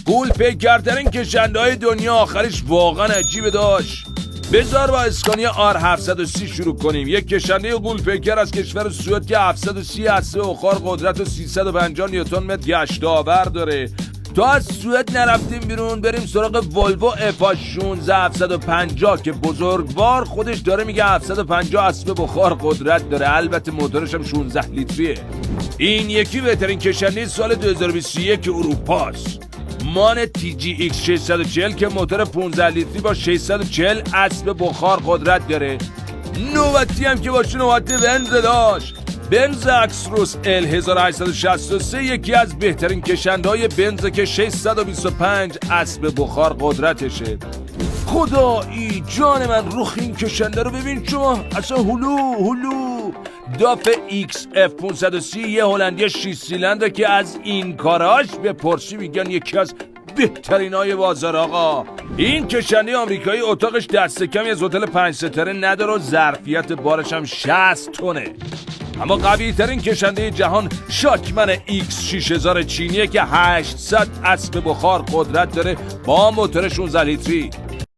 غول پیکرترین کشنده‌های دنیا، آخرش واقعا عجیبه داشت. بذار با اسکانیا R730 شروع کنیم. یک کشنده غول پیکر از کشور سوئد که 730 هسته بخار قدرت و 350 نیوتن متر گشت آور داره. تا از سوئد نرفتیم بیرون بریم سراغ والوو F16 750 که بزرگوار خودش داره میگه 750 اسب بخار قدرت داره. البته موتورش هم 16 لیتریه. این یکی بهترین کشنده سال 2021 اروپاست. مان TGX 640 که موتور 15 لیتری با 640 اسب بخار قدرت داره. نوبتی هم که باشه نوبت بنز داشت. بنز اکسروس L1863 یکی از بهترین کشندهای بنز که 625 اسب بخار قدرتشه. خدایی جان من رخ این کشنده رو ببین شما، اصلا هلو داف XF530 یه هلندی 6 سیلندر که از این کاراش به پرسی میگن یکی از بهترین های بازار. آقا این کشنده آمریکایی اتاقش دست کمی از هتل 5 ستاره نداره و ظرفیت بارش هم 60 تونه. اما قوی ترین کشنده جهان شاکمن X6000 چینیه که 800 اسب بخار قدرت داره با موتور 16 لیتری.